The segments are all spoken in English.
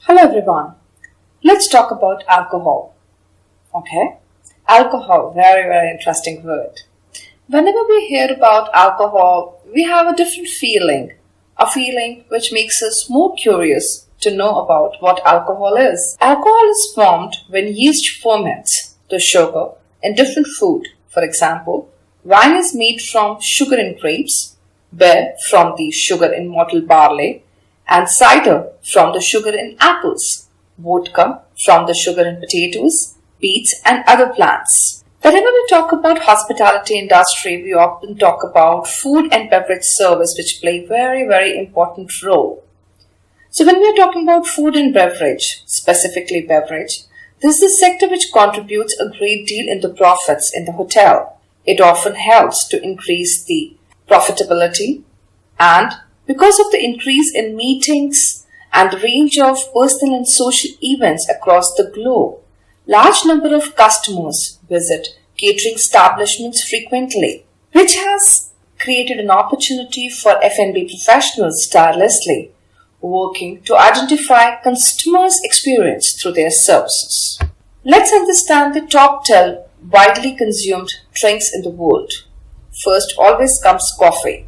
Hello everyone. Let's talk about alcohol. Okay? Alcohol, very interesting word. Whenever we hear about alcohol, we have a different feeling. A feeling which makes us more curious to know about what alcohol is. Alcohol is formed when yeast ferments the sugar in different food. For example, wine is made from sugar in grapes, beer from the sugar in mottled barley, and cider from the sugar in apples, vodka from the sugar in potatoes, beets and other plants. Whenever we talk about hospitality industry, we often talk about food and beverage service which play very important role. So when we are talking about food and beverage, specifically beverage, this is a sector which contributes a great deal in the profits in the hotel. It often helps to increase the profitability, and because of the increase in meetings and the range of personal and social events across the globe, large number of customers visit catering establishments frequently, which has created an opportunity for F&B professionals tirelessly working to identify customers' experience through their services. Let's understand the top 10 widely consumed drinks in the world. First always comes coffee,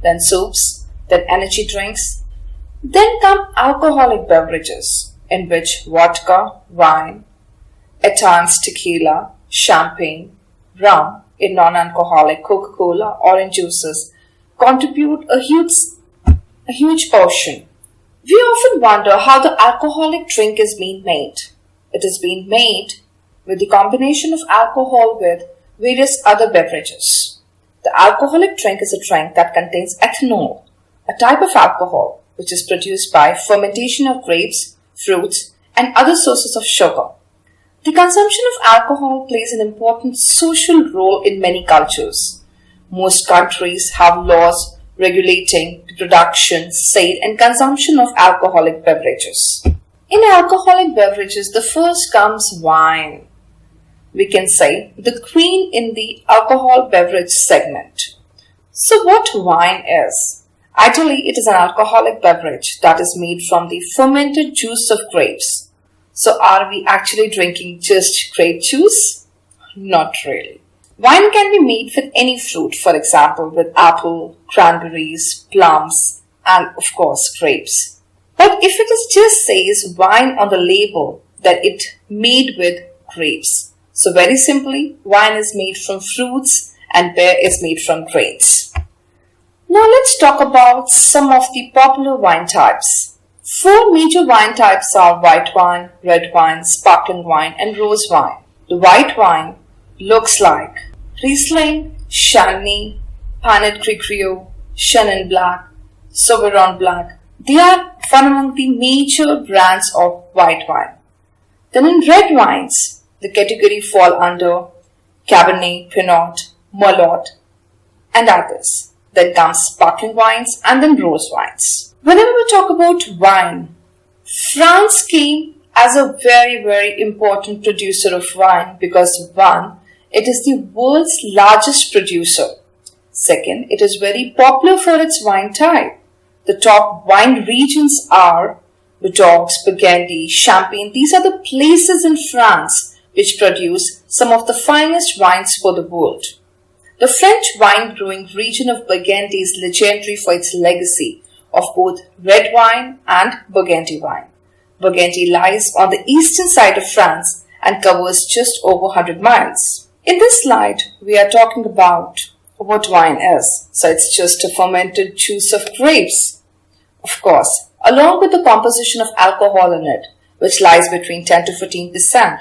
then soups, then energy drinks, then come alcoholic beverages in which vodka, wine, at times tequila, champagne, rum, in non-alcoholic Coca-Cola, orange juices contribute a huge portion. We often wonder how the alcoholic drink is being made. It is being made with the combination of alcohol with various other beverages. The alcoholic drink is a drink that contains ethanol, a type of alcohol which is produced by fermentation of grapes, fruits, and other sources of sugar. The consumption of alcohol plays an important social role in many cultures. Most countries have laws regulating the production, sale, and consumption of alcoholic beverages. In alcoholic beverages, the first comes wine. We can say the queen in the alcohol beverage segment. So what wine is? Ideally, it is an alcoholic beverage that is made from the fermented juice of grapes. So are we actually drinking just grape juice? Not really. Wine can be made with any fruit, for example, with apple, cranberries, plums, and of course grapes. But if it just says wine on the label, then it made with grapes. So very simply, wine is made from fruits and beer is made from grapes. Now let's talk about some of the popular wine types. 4 major wine types are white wine, red wine, sparkling wine, and rose wine. The white wine looks like Riesling, Chardonnay, Pinot Grigio, Chenin Blanc, Sauvignon Blanc. They are one among the major brands of white wine. Then in red wines, the category fall under Cabernet, Pinot, Merlot, and others. Then comes sparkling wines and then rose wines. Whenever we talk about wine, France came as a very important producer of wine because 1, it is the world's largest producer. 2, it is very popular for its wine type. The top wine regions are Bordeaux, Burgundy, Champagne. These are the places in France which produce some of the finest wines for the world. The French wine growing region of Burgundy is legendary for its legacy of both red wine and Burgundy wine. Burgundy lies on the eastern side of France and covers just over 100 miles. In this slide, we are talking about what wine is. So it's just a fermented juice of grapes. Of course, along with the composition of alcohol in it, which lies between 10 to 15%.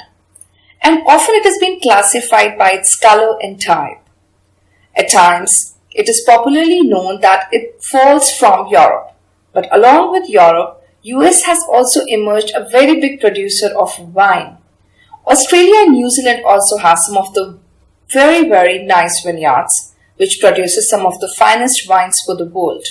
And often it has been classified by its color and type. At times, it is popularly known that it falls from Europe. But along with Europe, US has also emerged a very big producer of wine. Australia and New Zealand also has some of the very nice vineyards, which produces some of the finest wines for the world.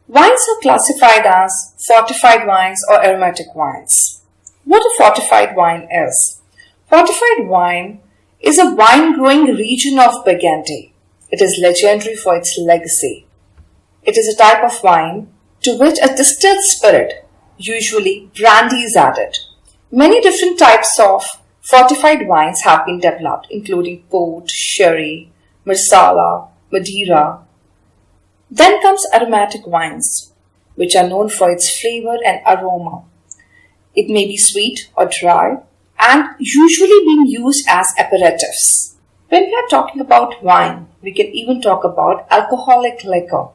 Wines are classified as fortified wines or aromatic wines. What a fortified wine is? Fortified wine is a wine growing region of Burgundy. It is legendary for its legacy. It is a type of wine to which a distilled spirit, Usually, brandy is added. Many different types of fortified wines have been developed, including port, sherry, marsala, madeira. Then comes aromatic wines, which are known for its flavor and aroma. It may be sweet or dry and usually being used as aperitifs. When we are talking about wine, we can even talk about alcoholic liquor,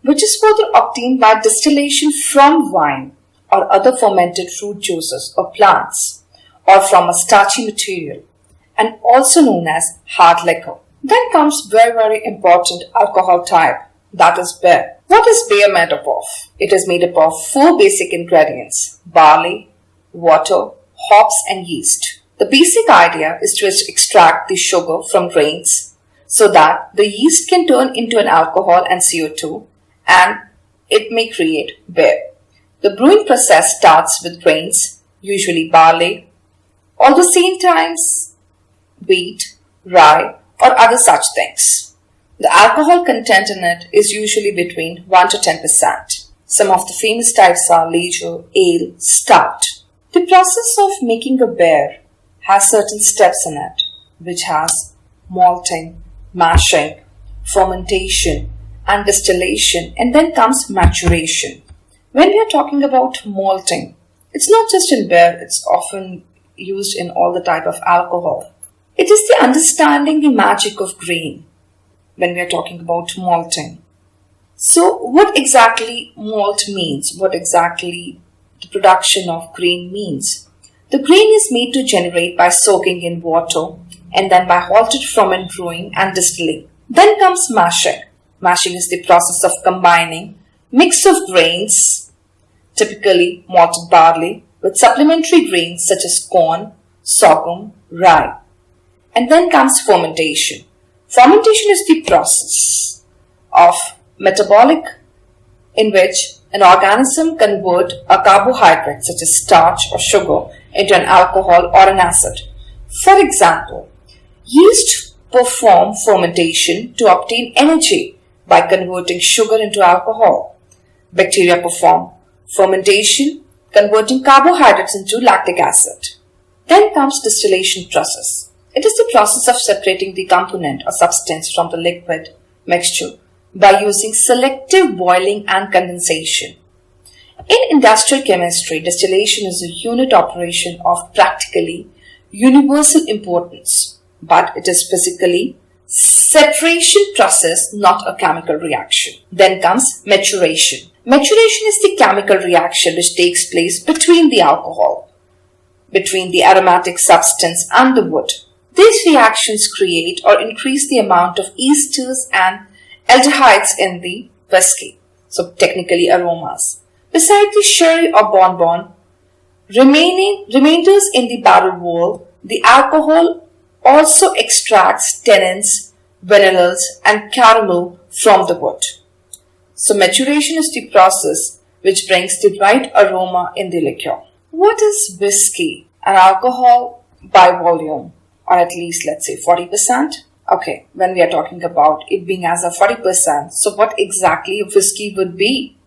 which is further obtained by distillation from wine or other fermented fruit juices or plants, or from a starchy material, and also known as hard liquor. Then comes very important alcohol type, that is beer. What is beer made up of? It is made up of 4 basic ingredients: barley, water, hops and yeast. The basic idea is to extract the sugar from grains so that the yeast can turn into an alcohol and CO2, and it may create beer. The brewing process starts with grains, usually barley, or the same times wheat, rye, or other such things. The alcohol content in it is usually between 1 to 10%. Some of the famous types are lager, ale, stout. The process of making a beer has certain steps in it, which has malting, mashing, fermentation, and distillation, and then comes maturation. When we are talking about malting, it's not just in beer, it's often used in all the type of alcohol. It is the understanding the magic of grain when we are talking about malting. So what exactly malt means? What exactly the production of grain means? The grain is made to generate by soaking in water and then by halted ferment brewing and distilling. Then comes mashing. Mashing is the process of combining mix of grains, typically malted barley, with supplementary grains such as corn, sorghum, rye. And then comes fermentation. Fermentation is the process of metabolic in which an organism converts a carbohydrate such as starch or sugar into an alcohol or an acid. For example, yeast perform fermentation to obtain energy by converting sugar into alcohol. Bacteria perform fermentation, converting carbohydrates into lactic acid. Then comes distillation process. It is the process of separating the component or substance from the liquid mixture by using selective boiling and condensation. In industrial chemistry, distillation is a unit operation of practically universal importance, but it is physically separation process, not a chemical reaction. Then comes maturation. Maturation is the chemical reaction which takes place between the alcohol, between the aromatic substance and the wood. These reactions create or increase the amount of esters and aldehydes in the whiskey, so technically aromas. Beside the sherry or bonbon, remainders in the barrel wall, the alcohol also extracts tannins, vanillas, and caramel from the wood. So maturation is the process which brings the right aroma in the liquor. What is whiskey? An alcohol by volume, or at least let's say 40%. Okay, when we are talking about it being as a 40%, so what exactly a whiskey would be?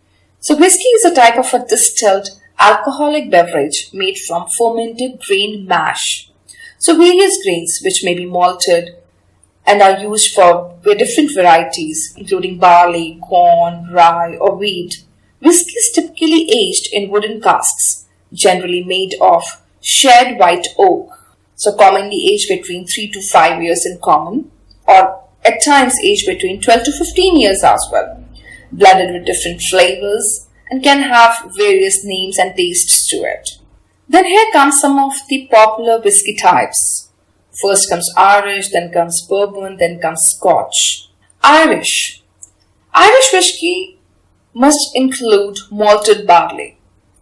So whiskey is a type of a distilled alcoholic beverage made from fermented grain mash. So various grains which may be malted and are used for different varieties, including barley, corn, rye, or wheat. Whiskey is typically aged in wooden casks, generally made of shed white oak. So commonly aged between 3 to 5 years in common, or at times aged between 12 to 15 years as well, blended with different flavors and can have various names and tastes to it. Then here comes some of the popular whiskey types. First comes Irish, then comes Bourbon, then comes Scotch. Irish whiskey must include malted barley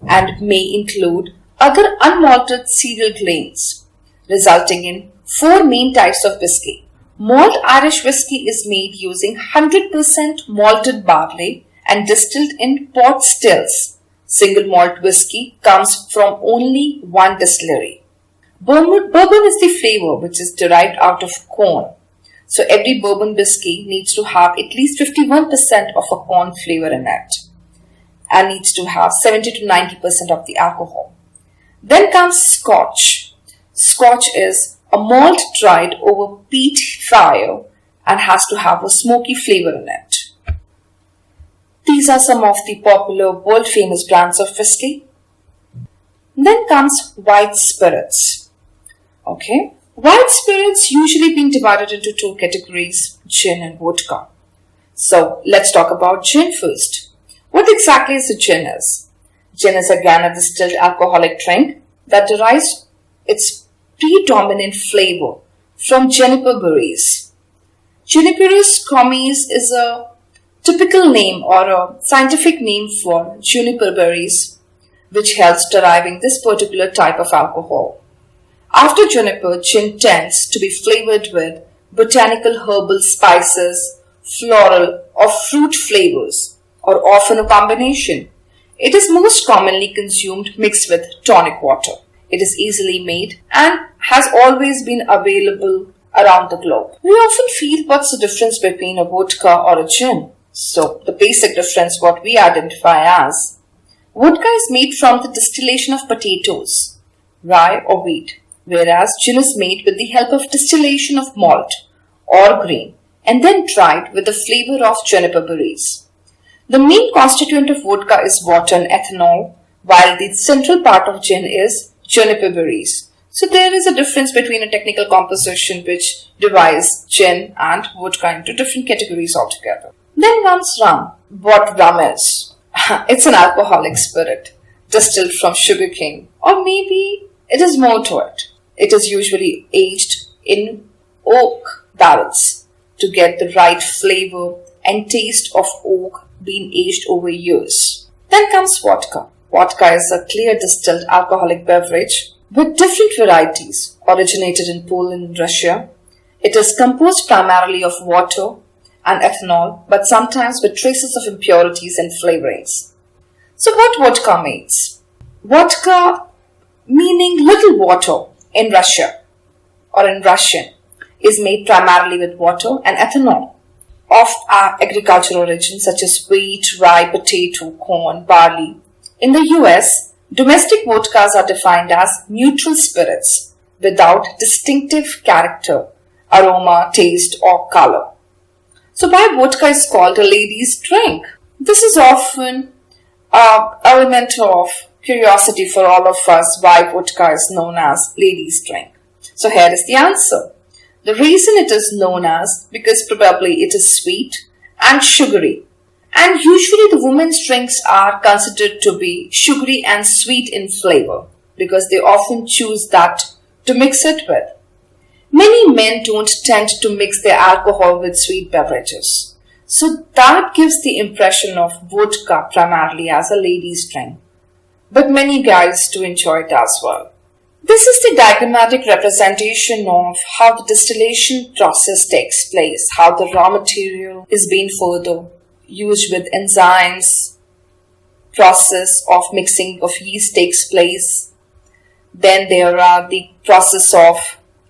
and may include other unmalted cereal grains, resulting in 4 main types of whiskey. Malt Irish whiskey is made using 100% malted barley and distilled in pot stills. Single malt whiskey comes from only one distillery. Bourbon is the flavor which is derived out of corn. So every bourbon whiskey needs to have at least 51% of a corn flavor in it. and needs to have 70 to 90% of the alcohol. Then comes Scotch. Scotch is a malt dried over peat fire and has to have a smoky flavor in it. These are some of the popular world famous brands of whiskey. Then comes white spirits. Okay. White spirits usually being divided into two categories, gin and vodka. So let's talk about gin first. What exactly is a gin is? Gin is again a distilled alcoholic drink that derives its predominant flavor from juniper berries. Juniperus comes is a typical name or a scientific name for juniper berries, which helps deriving this particular type of alcohol. After juniper, gin tends to be flavored with botanical herbal spices, floral or fruit flavors, or often a combination. It is most commonly consumed mixed with tonic water. It is easily made and has always been available around the globe. We often feel what's the difference between a vodka or a gin. So, the basic difference what we identify as vodka is made from the distillation of potatoes, rye or wheat, whereas gin is made with the help of distillation of malt or grain and then dried with the flavor of juniper berries. The main constituent of vodka is water and ethanol, while the central part of gin is juniper berries. So there is a difference between a technical composition which divides gin and vodka into different categories altogether. Then comes rum. What rum is? It's an alcoholic spirit distilled from sugarcane, or maybe it is more to it. It is usually aged in oak barrels to get the right flavor and taste of oak being aged over years. Then comes vodka. Vodka is a clear distilled alcoholic beverage with different varieties originated in Poland and Russia. It is composed primarily of water and ethanol, but sometimes with traces of impurities and flavorings. So what vodka means? Vodka, meaning little water in Russia or in Russian, is made primarily with water and ethanol of agricultural origin such as wheat, rye, potato, corn, barley. In the US, domestic vodkas are defined as neutral spirits without distinctive character, aroma, taste or color. So why vodka is called a lady's drink? This is often an element of curiosity for all of us why vodka is known as lady's drink. So here is the answer. The reason it is known as because probably it is sweet and sugary. And usually the women's drinks are considered to be sugary and sweet in flavor because they often choose that to mix it with. Many men don't tend to mix their alcohol with sweet beverages. So that gives the impression of vodka primarily as a lady's drink. But many guys do enjoy it as well. This is the diagrammatic representation of how the distillation process takes place, how the raw material is being further used with enzymes, process of mixing of yeast takes place. Then there are the process of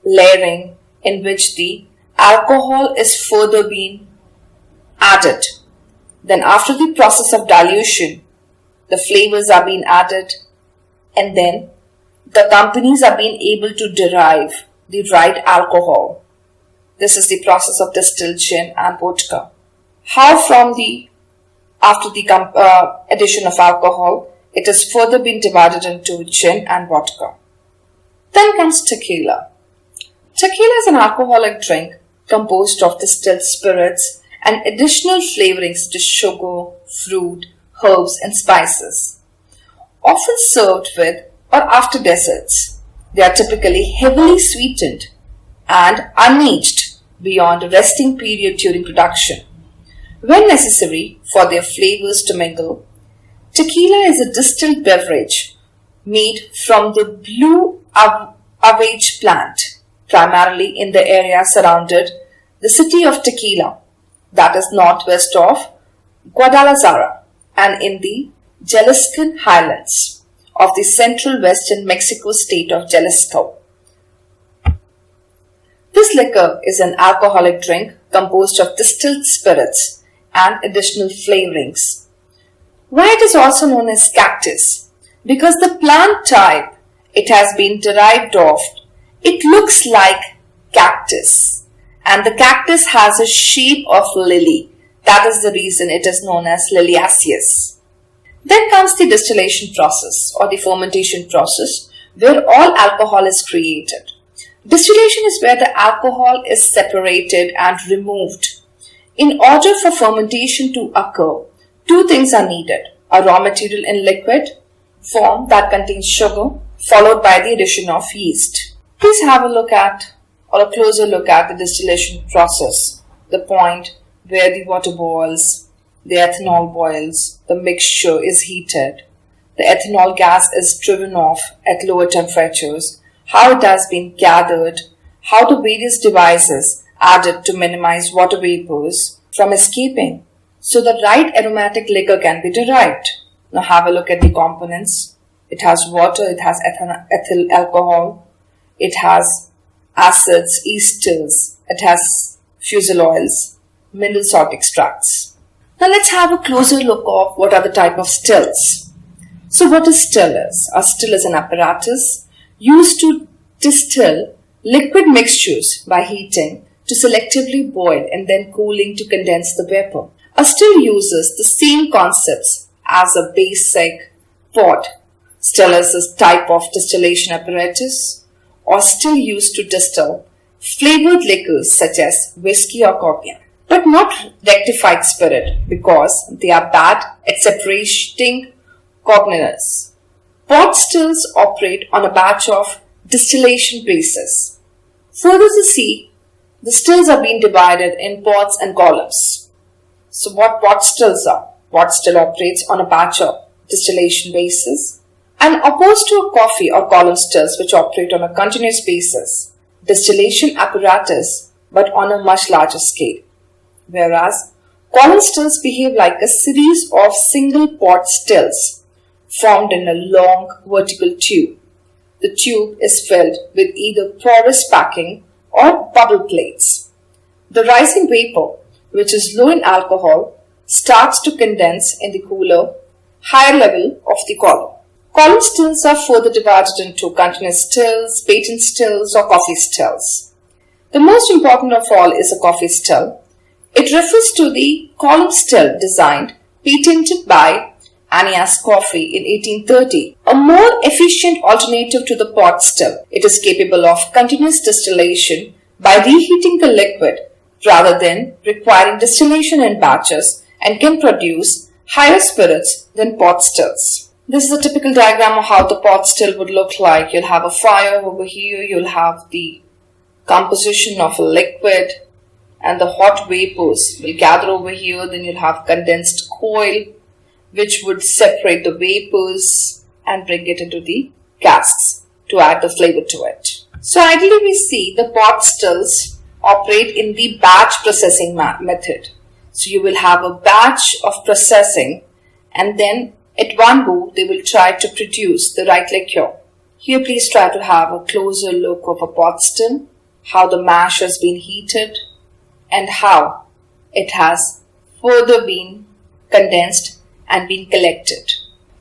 layering in which the alcohol is further being added. Then after the process of dilution, the flavors are being added and then the companies are being able to derive the right alcohol. This is the process of distilled gin and vodka. How after the addition of alcohol, it has further been divided into gin and vodka. Then comes tequila. Tequila is an alcoholic drink composed of distilled spirits and additional flavorings such as sugar, fruit, herbs and spices. Often served with or after desserts. They are typically heavily sweetened and unaged beyond a resting period during production. When necessary for their flavors to mingle, tequila is a distilled beverage made from the blue avage plant, primarily in the area surrounded the city of Tequila, that is northwest of Guadalajara, and in the Jaliscan highlands of the central western Mexico state of Jalisco. This liquor is an alcoholic drink composed of distilled spirits and additional flavorings. Why it is also known as cactus? Because the plant type it has been derived of, it looks like cactus, and the cactus has a shape of lily. That is the reason it is known as liliaceous. Then comes the distillation process or the fermentation process, where all alcohol is created. Distillation is where the alcohol is separated and removed. In order for fermentation to occur, two things are needed: a raw material in liquid form that contains sugar, followed by the addition of yeast. Please have a look at or a closer look at the distillation process, the point where the water boils, the ethanol boils, the mixture is heated, the ethanol gas is driven off at lower temperatures, how it has been gathered, how the various devices added to minimize water vapors from escaping so the right aromatic liquor can be derived. Now have a look at the components. It has water, it has ethyl alcohol, it has acids, esters, it has fusel oils, mineral salt extracts. Now let's have a closer look of what are the type of stills. So what a still is? A still is an apparatus used to distill liquid mixtures by heating to selectively boil and then cooling to condense the vapor. A still uses the same concepts as a basic pot. Still is a type of distillation apparatus or still used to distill flavored liquors such as whiskey or cognac, but not rectified spirit because they are bad at separating cognates. Pot stills operate on a batch of distillation basis. Further to see, the stills are being divided in pots and columns. So what pot stills are? Pot still operates on a batch of distillation basis, and opposed to a coffee or column stills which operate on a continuous basis, distillation apparatus but on a much larger scale. Whereas column stills behave like a series of single pot stills formed in a long vertical tube. The tube is filled with either porous packing or bubble plates. The rising vapor, which is low in alcohol, starts to condense in the cooler, higher level of the column. Column stills are further divided into continuous stills, patent stills, or coffee stills. The most important of all is a coffee still. It refers to the column still designed, patented by Ananias Coffee in 1830, a more efficient alternative to the pot still. It is capable of continuous distillation by reheating the liquid rather than requiring distillation in batches and can produce higher spirits than pot stills. This is a typical diagram of how the pot still would look like. You'll have a fire over here, you'll have the composition of a liquid, and the hot vapors will gather over here. Then you'll have condensed coil, which would separate the vapors and bring it into the casks to add the flavor to it. So ideally we see the pot stills operate in the batch processing method. So you will have a batch of processing and then at one go they will try to produce the right liquor. Here please try to have a closer look of a pot still, how the mash has been heated and how it has further been condensed and been collected.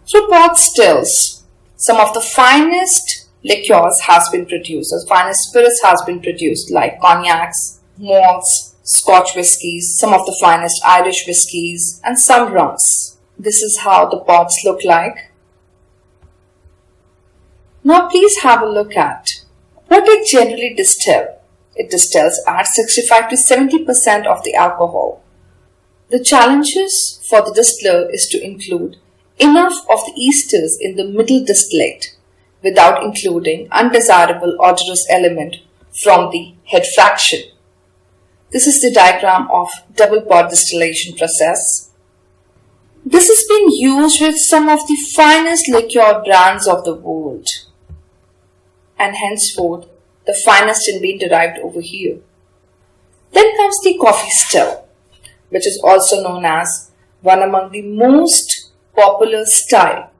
Through pot stills, some of the finest liqueurs has been produced, the finest spirits has been produced like cognacs, malts, Scotch whiskies, some of the finest Irish whiskies and some rums. This is how the pots look like. Now please have a look at what it generally distills. It distills at 65 to 70% of the alcohol. The challenges for the distiller is to include enough of the esters in the middle distillate without including undesirable odorous element from the head fraction. This is the diagram of double pot distillation process. This is being used with some of the finest liqueur brands of the world and henceforth the finest in being derived over here. Then comes the coffee still, which is also known as one among the most popular style.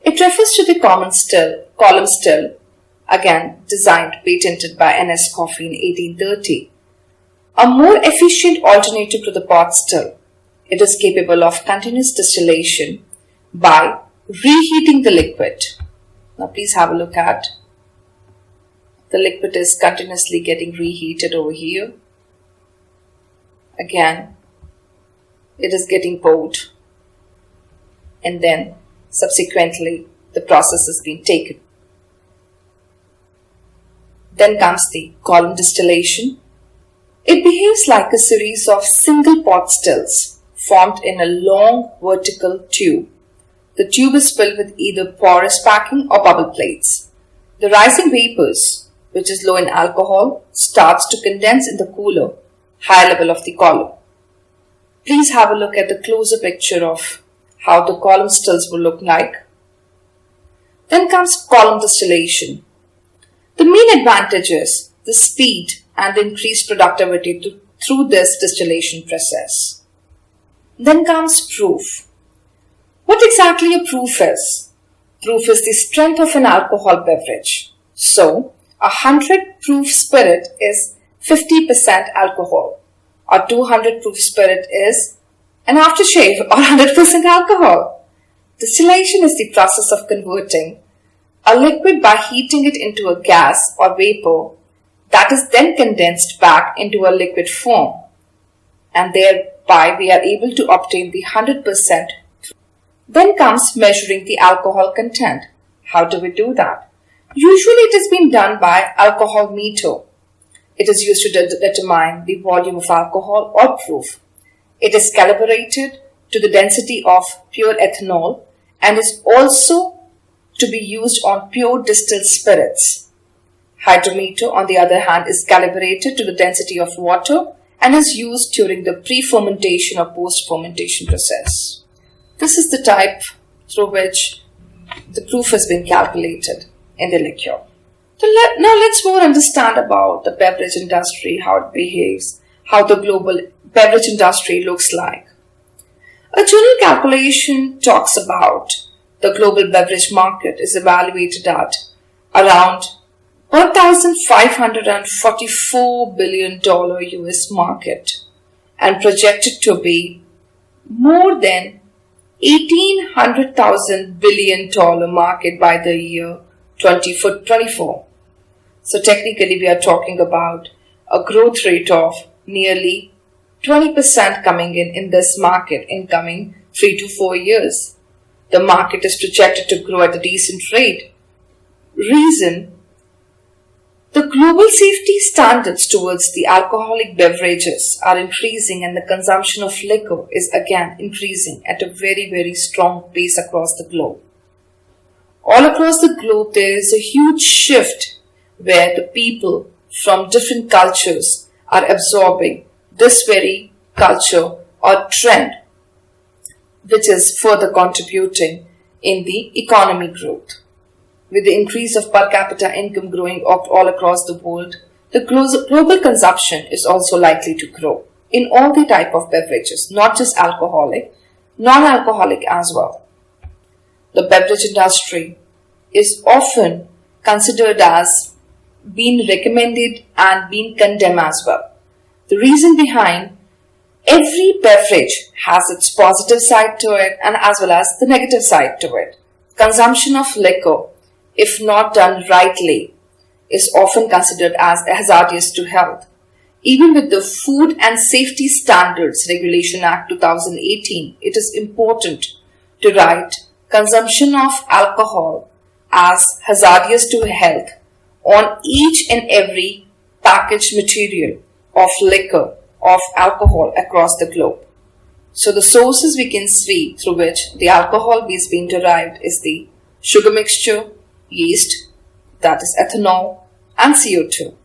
It refers to the column still, again designed, patented by Ananias Coffee in 1830. A more efficient alternative to the pot still. It is capable of continuous distillation by reheating the liquid. Now please have a look at the liquid is continuously getting reheated over here. Again, it is getting poured, and then subsequently the process is being taken. Then comes the column distillation. It behaves like a series of single pot stills formed in a long vertical tube. The tube is filled with either porous packing or bubble plates. The rising vapors, which is low in alcohol, starts to condense in the cooler, high level of the column. Please have a look at the closer picture of how the column stills will look like. Then comes column distillation. The main advantage is the speed and the increased productivity through this distillation process. Then comes proof. What exactly a proof is? Proof is the strength of an alcohol beverage. So, 100 proof spirit is 50% alcohol, or 200 proof spirit is an aftershave or 100% alcohol. Distillation is the process of converting a liquid by heating it into a gas or vapor that is then condensed back into a liquid form, and thereby we are able to obtain the 100%. Then comes measuring the alcohol content. How do we do that? Usually it is being done by alcohol meter. It is used to determine the volume of alcohol or proof. It is calibrated to the density of pure ethanol and is also to be used on pure distilled spirits. Hydrometer, on the other hand, is calibrated to the density of water and is used during the pre-fermentation or post-fermentation process. This is the type through which the proof has been calculated in the liquor. So now let's more understand about the beverage industry, how it behaves, how the global beverage industry looks like. A general calculation talks about the global beverage market is evaluated at around $1,544 billion US market and projected to be more than $1,800,000 billion market by the year 2024. So technically we are talking about a growth rate of nearly 20% coming in this market in coming 3 to 4 years. The market is projected to grow at a decent rate. Reason: the global safety standards towards the alcoholic beverages are increasing and the consumption of liquor is again increasing at a very, very strong pace across the globe. All across the globe there is a huge shift where the people from different cultures are absorbing this very culture or trend, which is further contributing in the economy growth. With the increase of per capita income growing up all across the world, the global consumption is also likely to grow in all the type of beverages, not just alcoholic, non-alcoholic as well. The beverage industry is often considered as being recommended and being condemned as well. The reason behind every beverage has its positive side to it and as well as the negative side to it. Consumption of liquor, if not done rightly, is often considered as hazardous to health. Even with the Food and Safety Standards Regulation Act 2018, it is important to write consumption of alcohol as hazardous to health on each and every packaged material of liquor, of alcohol across the globe. So the sources we can see through which the alcohol is being derived is the sugar mixture, yeast, that is ethanol, and CO2.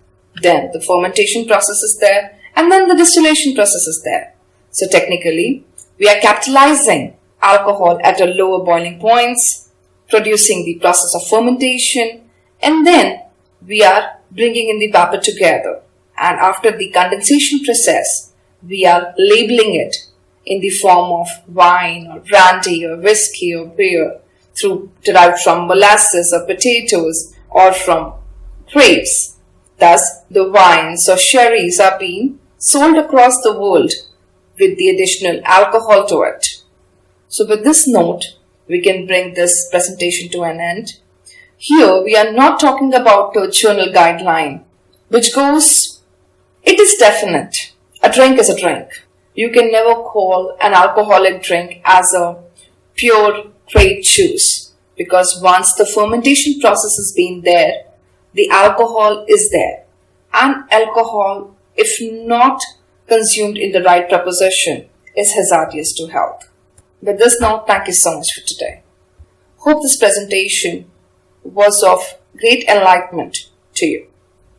Then the fermentation process is there, and then the distillation process is there. So technically, we are capitalizing alcohol at a lower boiling points, producing the process of fermentation, and then we are bringing in the vapor together. And after the condensation process, we are labeling it in the form of wine or brandy or whiskey or beer derived from molasses or potatoes or from grapes. Thus, the wines or sherries are being sold across the world with the additional alcohol to it. So with this note, we can bring this presentation to an end. Here we are not talking about a journal guideline, which goes, it is definite. A drink is a drink. You can never call an alcoholic drink as a pure grape juice, because once the fermentation process has been there, the alcohol is there. And alcohol, if not consumed in the right proportion, is hazardous to health. With this note, thank you so much for today. Hope this presentation was of great enlightenment to you.